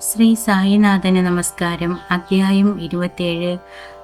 ശ്രീ സായിനാഥന് നമസ്കാരം. അധ്യായം 27.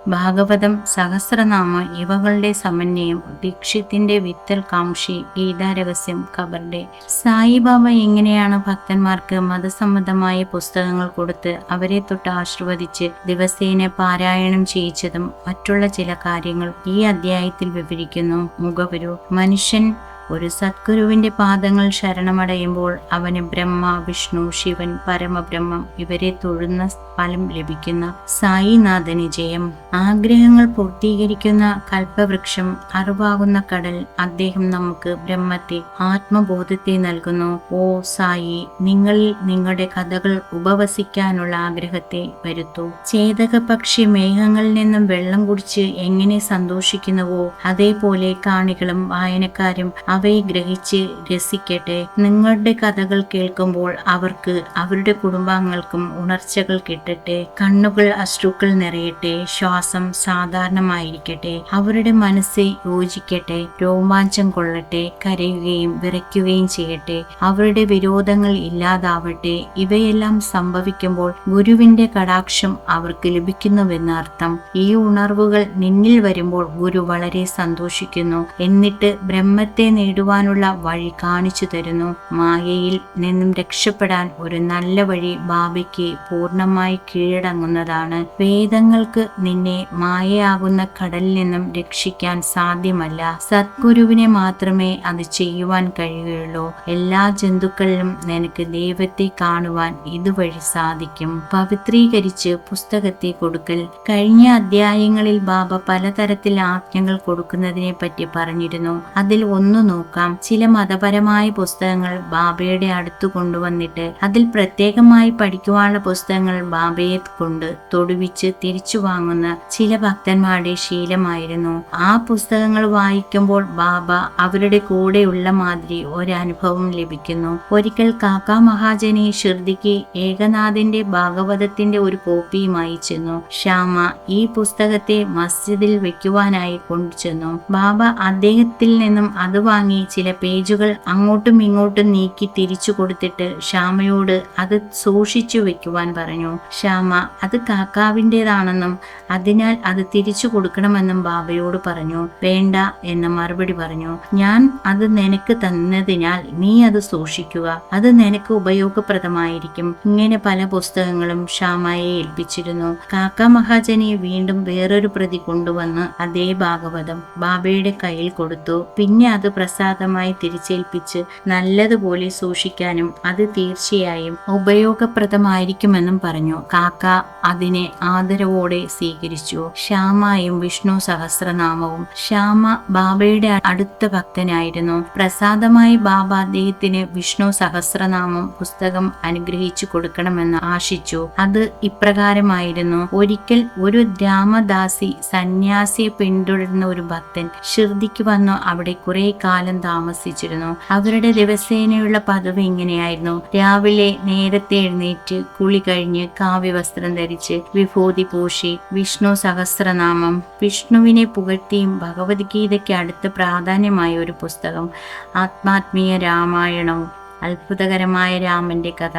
ഭാഗവതം സഹസ്രനാമ ഇവകളുടെ സമന്വയം. ദീക്ഷിത്തിന്റെ വിത്തൽ കാംക്ഷി. ഗീതാരഹസ്യം. ഖബർഡെ. സായിബാബ എങ്ങനെയാണ് ഭക്തന്മാർക്ക് മതസംബന്ധമായ പുസ്തകങ്ങൾ കൊടുത്ത് അവരെ തൊട്ട് ആശീർവദിച്ച് ദിവസേന പാരായണം ചെയ്യിച്ചതും മറ്റുള്ള ചില കാര്യങ്ങൾ ഈ അധ്യായത്തിൽ വിവരിക്കുന്നു. മുഖവുരു. മനുഷ്യൻ ഒരു സദ്ഗുരുവിന്റെ പാദങ്ങൾ ശരണമടയുമ്പോൾ അവന് ബ്രഹ്മ, വിഷ്ണു, ശിവൻ, പരമബ്രഹ്മം ഇവരെ തൊഴുന്ന ഫലം ലഭിക്കുന്ന സായിനാഥന് ജയം. ആഗ്രഹങ്ങൾ പൂർത്തീകരിക്കുന്ന കൽപ്പവൃക്ഷം, അറിവാകുന്ന കടൽ. അദ്ദേഹം നമുക്ക് ബ്രഹ്മത്തെ, ആത്മബോധത്തെ നൽകുന്നു. ഓ സായി, നിങ്ങളിൽ നിങ്ങളുടെ കഥകൾ ഉപവസിക്കാനുള്ള ആഗ്രഹത്തെ വരുത്തൂ. ചേതക പക്ഷി മേഘങ്ങളിൽ നിന്നും വെള്ളം കുടിച്ച് എങ്ങനെ സന്തോഷിക്കുന്നുവോ അതേപോലെ കാണികളും വായനക്കാരും അവയെ ഗ്രഹിച്ച് രസിക്കട്ടെ. നിങ്ങളുടെ കഥകൾ കേൾക്കുമ്പോൾ അവർക്ക് അവരുടെ കുടുംബാംഗങ്ങൾക്കും ഉണർച്ചകൾ കിട്ടട്ടെ. കണ്ണുകൾ അശ്രുക്കൾ നിറയട്ടെ. ശ്വാസം സാധാരണമായിരിക്കട്ടെ. അവരുടെ മനസ്സ് യോജിക്കട്ടെ. രോമാഞ്ചം കൊള്ളട്ടെ. കരയുകയും വിറയ്ക്കുകയും ചെയ്യട്ടെ. അവരുടെ വിരോധങ്ങൾ ഇല്ലാതാവട്ടെ. ഇവയെല്ലാം സംഭവിക്കുമ്പോൾ ഗുരുവിന്റെ കടാക്ഷം അവർക്ക് ലഭിക്കുന്നുവെന്ന് അർത്ഥം. ഈ ഉണർവുകൾ നിന്നിൽ വരുമ്പോൾ ഗുരു വളരെ സന്തോഷിക്കുന്നു. എന്നിട്ട് ബ്രഹ്മത്തെ നേടുവാനുള്ള വഴി കാണിച്ചു തരുന്നു. മായയിൽ നിന്നും രക്ഷപ്പെടാൻ ഒരു നല്ല വഴി ബാബയ്ക്ക് പൂർണ്ണമായി കീഴടങ്ങുന്നതാണ്. വേദങ്ങൾക്ക് നിന്നെ മായയാകുന്ന കടലിൽ നിന്നും രക്ഷിക്കാൻ സാധ്യമല്ല. സദ്ഗുരുവിനെ മാത്രമേ അത് ചെയ്യുവാൻ കഴിയുകയുള്ളൂ. എല്ലാ ജന്തുക്കളിലും നിനക്ക് ദൈവത്തെ കാണുവാൻ ഇതുവഴി സാധിക്കും. പവിത്രീകരിച്ച് പുസ്തകത്തെ കൊടുക്കൽ. കഴിഞ്ഞ അധ്യായങ്ങളിൽ ബാബ പലതരത്തിൽ ആജ്ഞകൾ കൊടുക്കുന്നതിനെ പറ്റി പറഞ്ഞിരുന്നു. അതിൽ ഒന്ന് നോക്കാം. ചില മതപരമായ പുസ്തകങ്ങൾ ബാബയുടെ അടുത്ത് കൊണ്ടുവന്നിട്ട് അതിൽ പ്രത്യേകമായി പഠിക്കുവാനുള്ള പുസ്തകങ്ങൾ ബാബയെ കൊണ്ട് തൊടുവിച്ച് തിരിച്ചു വാങ്ങുന്ന ചില ഭക്തന്മാരുടെ ശീലമായിരുന്നു. ആ പുസ്തകങ്ങൾ വായിക്കുമ്പോൾ ബാബ അവരുടെ കൂടെയുള്ള മാതിരി ഒരനുഭവം ലഭിക്കുന്നു. ഒരിക്കൽ കാക്കാ മഹാജനി ഷിർദിക്ക് ഏകനാഥിന്റെ ഭാഗവതത്തിന്റെ ഒരു കോപ്പിയുമായി ചെന്നു. ശ്യാമ ഈ പുസ്തകത്തെ മസ്ജിദിൽ വെക്കുവാനായി കൊണ്ടുചെന്നു. ബാബ അദ്ദേഹത്തിൽ നിന്നും അത് വാങ്ങി ചില പേജുകൾ അങ്ങോട്ടും ഇങ്ങോട്ടും നീക്കി തിരിച്ചു കൊടുത്തിട്ട് ശ്യാമയോട് അത് സൂക്ഷിച്ചു വെക്കുവാൻ പറഞ്ഞു. ശ്യാമ അത് കാക്കാവിൻ്റെതാണെന്നും അതിനാൽ അത് തിരിച്ചു കൊടുക്കണമെന്നും ബാബയോട് പറഞ്ഞു. വേണ്ട എന്ന മറുപടി പറഞ്ഞു. ഞാൻ അത് നിനക്ക് തന്നതിനാൽ നീ അത് സൂക്ഷിക്കുക. അത് നിനക്ക് ഉപയോഗപ്രദമായിരിക്കും. ഇങ്ങനെ പല പുസ്തകങ്ങളും ശ്യാമയെ ഏൽപ്പിച്ചിരുന്നു. കാക്ക മഹാജനി വീണ്ടും വേറൊരു പ്രതി കൊണ്ടുവന്ന് അതേ ഭാഗവതം ബാബയുടെ കയ്യിൽ കൊടുത്തു. പിന്നെ അത് പ്രസാദമായി തിരിച്ചേൽപ്പിച്ച് നല്ലതുപോലെ സൂക്ഷിക്കാനും അത് തീർച്ചയായും ഉപയോഗപ്രദമായിരിക്കുമെന്നും പറഞ്ഞു. കാക്ക അതിനെ ആദരവോടെ സ്വീകരിച്ചു. ശ്യാമയും വിഷ്ണു സഹസ്രനാമവും. ശ്യാമ ബാബയുടെ അടുത്ത ഭക്തനായിരുന്നു. പ്രസാദമായി ബാബ അദ്ദേഹത്തിന് വിഷ്ണു സഹസ്രനാമം പുസ്തകം അനുഗ്രഹിച്ചു കൊടുക്കണമെന്ന് ആശിച്ചു. അത് ഇപ്രകാരമായിരുന്നു. ഒരിക്കൽ ഒരു രാമദാസി സന്യാസിയെ പിന്തുടരുന്ന ഒരു ഭക്തൻ ഷിർദിക്ക് വന്നു അവിടെ കുറെ കാലം താമസിച്ചിരുന്നു. അവരുടെ ദിവസേനയുള്ള പതിവ് ഇങ്ങനെയായിരുന്നു. രാവിലെ നേരത്തെ എഴുന്നേറ്റ് കുളി കഴിഞ്ഞ് കാവ്യവസ്ത്രം ധരിച്ച് വിഭൂതി പൂശി വിഷ്ണു സഹസ്രനാമം, വിഷ്ണുവിനെ പുകഴ്ത്തിയും ഭഗവത്ഗീതയ്ക്ക് അടുത്ത് പ്രാധാന്യമായ ഒരു പുസ്തകം, ആത്മാത്മീയ രാമായണവും അത്ഭുതകരമായ രാമന്റെ കഥ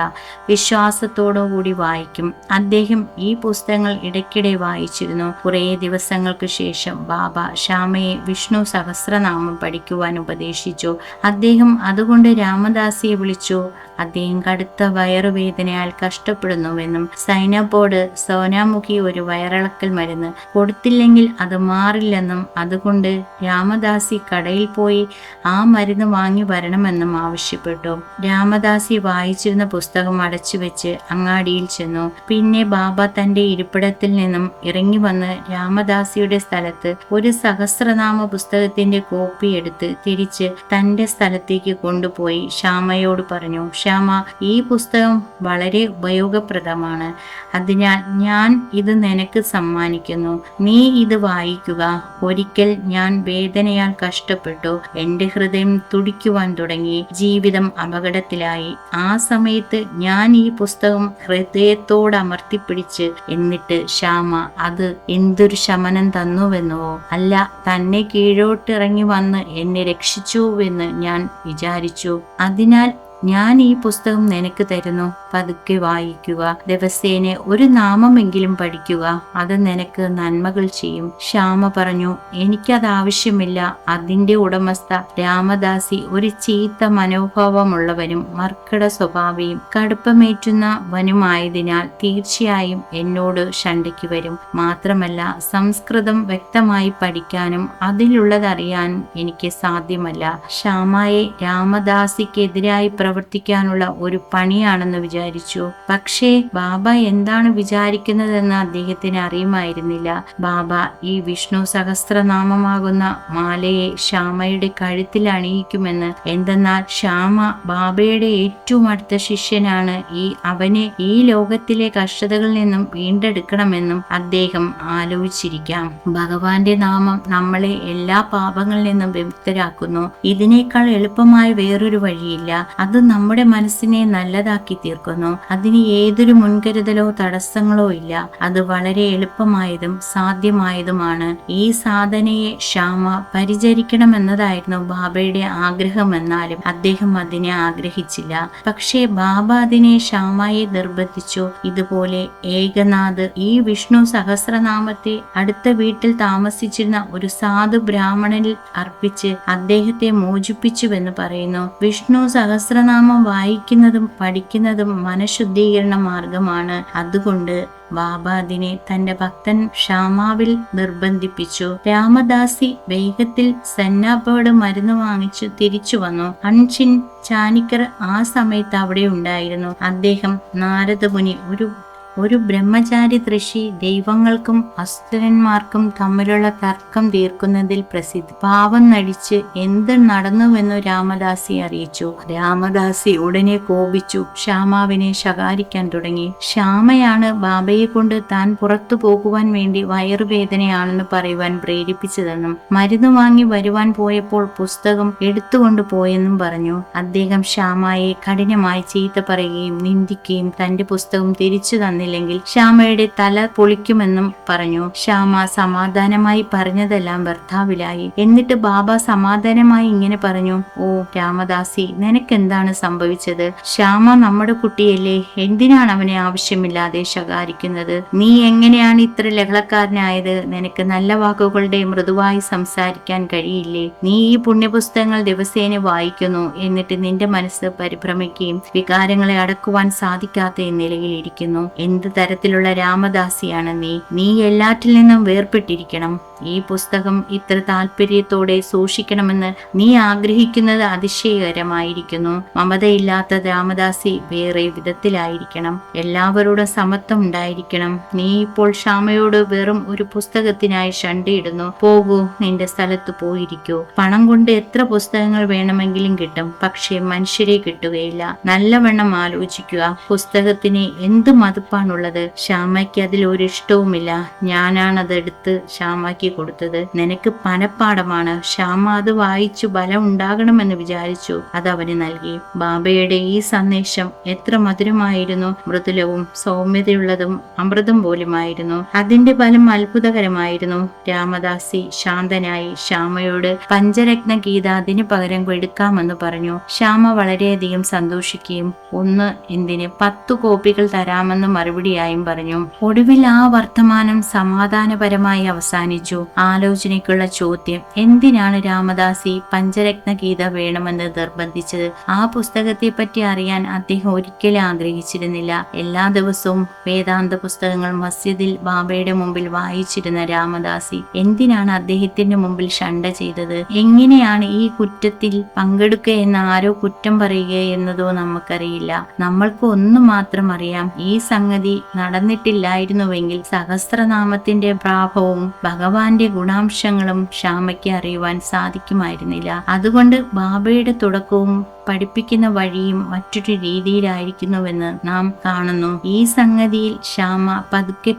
വിശ്വാസത്തോടുകൂടി വായിക്കും. അദ്ദേഹം ഈ പുസ്തകങ്ങൾ ഇടയ്ക്കിടെ വായിച്ചിരുന്നു. കുറേ ദിവസങ്ങൾക്ക് ശേഷം ബാബ ശ്യാമയെ വിഷ്ണു സഹസ്രനാമം പഠിക്കുവാൻ ഉപദേശിച്ചു. അദ്ദേഹം അതുകൊണ്ട് രാമദാസിയെ വിളിച്ചു. അദ്ദേഹം കടുത്ത വയറുവേദനയാൽ കഷ്ടപ്പെടുന്നുവെന്നും സൈനബോർഡ് സോനാമുഖി ഒരു വയറിളക്കൽ മരുന്ന് കൊടുത്തില്ലെങ്കിൽ അത് മാറില്ലെന്നും അതുകൊണ്ട് രാമദാസി കടയിൽ പോയി ആ മരുന്ന് വാങ്ങി വരണമെന്നും ആവശ്യപ്പെട്ടു. രാമദാസി വായിച്ചിരുന്ന പുസ്തകം അടച്ചുവെച്ച് അങ്ങാടിയിൽ ചെന്നു. പിന്നെ ബാബ തന്റെ ഇരിപ്പിടത്തിൽ നിന്നും ഇറങ്ങി വന്ന് രാമദാസിയുടെ സ്ഥലത്ത് ഒരു സഹസ്രനാമ പുസ്തകത്തിന്റെ കോപ്പി എടുത്ത് തിരിച്ച് തന്റെ സ്ഥലത്തേക്ക് കൊണ്ടുപോയി ശ്യാമയോട് പറഞ്ഞു. ശ്യാമ, ഈ പുസ്തകം വളരെ ഉപയോഗപ്രദമാണ്. അതിനാൽ ഞാൻ ഇത് നിനക്ക് സമ്മാനിക്കുന്നു. നീ ഇത് വായിക്കുക. ഒരിക്കൽ ഞാൻ വേദനയാൽ കഷ്ടപ്പെട്ടു. എന്റെ ഹൃദയം തുടിക്കുവാൻ തുടങ്ങി. ജീവിതം അപകടത്തിലായി. ആ സമയത്ത് ഞാൻ ഈ പുസ്തകം ഹൃദയത്തോട് അമർത്തിപ്പിടിച്ച് എന്നിട്ട് ശ്യാമ അത് എന്തൊരു ശമനം തന്നുവെന്നുവോ, അല്ല തന്നെ കീഴോട്ടിറങ്ങി വന്ന് എന്നെ രക്ഷിച്ചുവെന്ന് ഞാൻ വിചാരിച്ചു. അതിനാൽ ഞാൻ ഈ പുസ്തകം നിനക്ക് തരുന്നു, പതുക്കെ വായിക്കുക. ദിവസേന ഒരു നാമമെങ്കിലും പഠിക്കുക. അത് നിനക്ക് നന്മകൾ ചെയ്യും. ശ്യാമ പറഞ്ഞു, എനിക്കത് ആവശ്യമില്ല. അതിന്റെ ഉടമസ്ഥ രാമദാസി ഒരു ചീത്ത മനോഭാവമുള്ളവനും മർക്കട സ്വഭാവിയും കടുപ്പമേറ്റുന്നവനുമായതിനാൽ തീർച്ചയായും എന്നോട് ശണ്ഠയ്ക്ക് വരും. മാത്രമല്ല, സംസ്കൃതം വ്യക്തമായി പഠിക്കാനും അതിലുള്ളതറിയാനും എനിക്ക് സാധ്യമല്ല. ശ്യാമയെ രാമദാസിക്കെതിരായി പ്രവർത്തിക്കാനുള്ള ഒരു പണിയാണെന്ന് വിചാരിച്ചു. പക്ഷേ ബാബ എന്താണ് വിചാരിക്കുന്നതെന്ന് അദ്ദേഹത്തിന് അറിയുമായിരുന്നില്ല. ബാബ ഈ വിഷ്ണു സഹസ്രനാമമാകുന്ന മാലയെ ശ്യാമയുടെ കഴുത്തിൽ അണിയിക്കുമെന്ന്. എന്തെന്നാൽ ശ്യാമ ബാബയുടെ ഏറ്റവും അടുത്ത ശിഷ്യനാണ്. അവനെ ഈ ലോകത്തിലെ കഷ്ടതകളിൽ നിന്നും വീണ്ടെടുക്കണമെന്നും അദ്ദേഹം ആലോചിച്ചിരിക്കാം. ഭഗവാന്റെ നാമം നമ്മളെ എല്ലാ പാപങ്ങളിൽ നിന്നും വിമുക്തരാക്കുന്നു. ഇതിനേക്കാൾ എളുപ്പമായ വേറൊരു വഴിയില്ല. അത് നമ്മുടെ മനസ്സിനെ നല്ലതാക്കി തീർക്കുന്നു. അതിന് ഏതൊരു മുൻകരുതലോ തടസ്സങ്ങളോ ഇല്ല. അത് വളരെ എളുപ്പമായതും സാധ്യമായതുമാണ്. ഈ സാധനയെ ശ്യാമ പരിചരിക്കണമെന്നതായിരുന്നു ബാബയുടെ ആഗ്രഹമെന്നാലും അദ്ദേഹം അതിനെ ആഗ്രഹിച്ചില്ല. പക്ഷേ ബാബ അതിനെ ശ്യാമയെ നിർബന്ധിച്ചു. ഇതുപോലെ ഏകനാഥ് ഈ വിഷ്ണു സഹസ്രനാമത്തെ അടുത്ത വീട്ടിൽ താമസിച്ചിരുന്ന ഒരു സാധു ബ്രാഹ്മണനിൽ അർപ്പിച്ച് അദ്ദേഹത്തെ മോചിപ്പിച്ചുവെന്ന് പറയുന്നു. വിഷ്ണു സഹസ്രനാമം വായിക്കുന്നതും പഠിക്കുന്നതും മനഃശുദ്ധീകരണ മാർഗമാണ്. അതുകൊണ്ട് ബാബ അതിനെ തന്റെ ഭക്തൻ ശ്യാമാവിൽ നിർബന്ധിപ്പിച്ചു. രാമദാസി വേഗത്തിൽ സന്നാബോട് മരുന്ന് വാങ്ങിച്ചു തിരിച്ചു വന്നു. അൻഷിൻ ചാനിക്കർ ആ സമയത്ത് അവിടെ ഉണ്ടായിരുന്നു. അദ്ദേഹം നാരദമുനി ഒരു ബ്രഹ്മചാരി ഋഷി ദൈവങ്ങൾക്കും അസുരന്മാർക്കും തമ്മിലുള്ള തർക്കം തീർക്കുന്നതിൽ പ്രസിദ്ധി. പാവം നടിച്ച് എന്ത് നടന്നുവെന്നു രാമദാസി അറിയിച്ചു. രാമദാസി ഉടനെ കോപിച്ചു ശ്യാമാവിനെ ശകാരിക്കാൻ തുടങ്ങി. ശ്യാമയാണ് ബാബയെ കൊണ്ട് താൻ പുറത്തു പോകുവാൻ വേണ്ടി വയറുവേദനയാണെന്ന് പറയുവാൻ പ്രേരിപ്പിച്ചതെന്നും മരുന്ന് വാങ്ങി വരുവാൻ പോയപ്പോൾ പുസ്തകം എടുത്തുകൊണ്ടു പോയെന്നും പറഞ്ഞു. അദ്ദേഹം ശ്യാമയെ കഠിനമായി ചീത്ത പറയുകയും നിന്ദിക്കുകയും തന്റെ പുസ്തകം തിരിച്ചു തന്നില്ലെങ്കിൽ ശ്യാമയുടെ തല പൊളിക്കുമെന്നും പറഞ്ഞു. ശ്യാമ സമാധാനമായി പറഞ്ഞതെല്ലാം ഭർത്താവിലായി. എന്നിട്ട് ബാബ സമാധാനമായി ഇങ്ങനെ പറഞ്ഞു, ഓ രാമദാസി, നിനക്കെന്താണ് സംഭവിച്ചത്? ശ്യാമ നമ്മുടെ കുട്ടിയല്ലേ, എന്തിനാണ് അവനെ ആവശ്യമില്ലാതെ ശകാരിക്കുന്നത്? നീ എങ്ങനെയാണ് ഇത്ര ലഹളക്കാരനായത്? നിനക്ക് നല്ല വാക്കുകളുടെ മൃദുവായി സംസാരിക്കാൻ കഴിയില്ലേ? നീ ഈ പുണ്യപുസ്തകങ്ങൾ ദിവസേന വായിക്കുന്നു, എന്നിട്ട് നിന്റെ മനസ്സ് പരിഭ്രമിക്കുകയും വികാരങ്ങളെ അടക്കുവാൻ സാധിക്കാത്ത നിലയിൽ ഇരിക്കുന്നു. എന്ത് തരത്തിലുള്ള രാമദാസിയാണ് നീ എല്ലാറ്റിൽ നിന്നും വേർപെട്ടിരിക്കണം. ഈ പുസ്തകം ഇത്ര താല്പര്യത്തോടെ സൂക്ഷിക്കണമെന്ന് നീ ആഗ്രഹിക്കുന്നത് അതിശയകരമായിരിക്കുന്നു. മമതയില്ലാത്ത രാമദാസി വേറെ വിധത്തിലായിരിക്കണം. എല്ലാവരോടും സമത്വം ഉണ്ടായിരിക്കണം. നീ ഇപ്പോൾ ശ്യാമയോട് വെറും ഒരു പുസ്തകത്തിനായി ശണ്ഠയിടുന്നു. പോകൂ, നിന്റെ സ്ഥലത്ത് പോയിരിക്കൂ. പണം കൊണ്ട് എത്ര പുസ്തകങ്ങൾ വേണമെങ്കിലും കിട്ടും, പക്ഷേ മനുഷ്യരെ കിട്ടുകയില്ല. നല്ലവണ്ണം ആലോചിക്കുക. പുസ്തകത്തിന് എന്ത് മതിപ്പാണുള്ളത്? ശ്യാമയ്ക്ക് അതിൽ ഒരു ഇഷ്ടവുമില്ല. ഞാനാണതെടുത്ത് ശ്യാമയ്ക്ക് കൊടുത്തത്. നിനക്ക് പനപ്പാടമാണ്. ശ്യാമ അത് വായിച്ചു ബലം ഉണ്ടാകണമെന്ന് വിചാരിച്ചു. അത് അവന് നൽകി. ബാബയുടെ ഈ സന്ദേശം എത്ര മധുരമായിരുന്നു! മൃദുലവും സൗമ്യതയുള്ളതും അമൃതം പോലുമായിരുന്നു. അതിന്റെ ഫലം അത്ഭുതകരമായിരുന്നു. രാമദാസി ശാന്തനായി ശ്യാമയോട് പഞ്ചരത്ന ഗീത അതിന് പകരം എടുക്കാമെന്ന് പറഞ്ഞു. ശ്യാമ വളരെയധികം സന്തോഷിക്കുകയും എന്തിന് 10 കോപ്പികൾ തരാമെന്ന് മറുപടിയായും പറഞ്ഞു. ഒടുവിൽ ആ വർത്തമാനം സമാധാനപരമായി അവസാനിച്ചു. ആലോചനയ്ക്കുള്ള ചോദ്യം: എന്തിനാണ് രാമദാസി പഞ്ചരത്ന ഗീത വേണമെന്ന് നിർബന്ധിച്ചത്? ആ പുസ്തകത്തെ പറ്റി അറിയാൻ അദ്ദേഹം ഒരിക്കലും ആഗ്രഹിച്ചിരുന്നില്ല. എല്ലാ ദിവസവും വേദാന്ത പുസ്തകങ്ങൾ മസ്ജിദിൽ ബാബയുടെ മുമ്പിൽ വായിച്ചിരുന്ന രാമദാസി എന്തിനാണ് അദ്ദേഹത്തിന്റെ മുമ്പിൽ ശണ്ഠ ചെയ്തത്? എങ്ങനെയാണ് ഈ കുറ്റത്തിൽ പങ്കെടുക്കുക എന്ന് ആരോ കുറ്റം പറയുക എന്നതോ നമുക്കറിയില്ല. നമ്മൾക്ക് ഒന്നു മാത്രം അറിയാം: ഈ സംഗതി നടന്നിട്ടില്ലായിരുന്നുവെങ്കിൽ സഹസ്രനാമത്തിന്റെ പ്രാഭവവും ഭഗവാന്റെ ഗുണാംശങ്ങളും ശ്യാമയ്ക്ക് അറിയുവാൻ സാധിക്കുമായിരുന്നില്ല. അതുകൊണ്ട് ബാബയുടെ തുടക്കവും പഠിപ്പിക്കുന്ന വഴിയും മറ്റൊരു രീതിയിലായിരിക്കുന്നുവെന്ന് നാം കാണുന്നു. ഈ സംഗതിയിൽ ശ്യാമ പതുക്കെ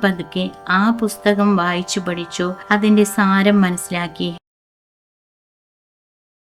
ആ പുസ്തകം വായിച്ചു പഠിച്ചു. അതിന്റെ സാരം മനസ്സിലാക്കി.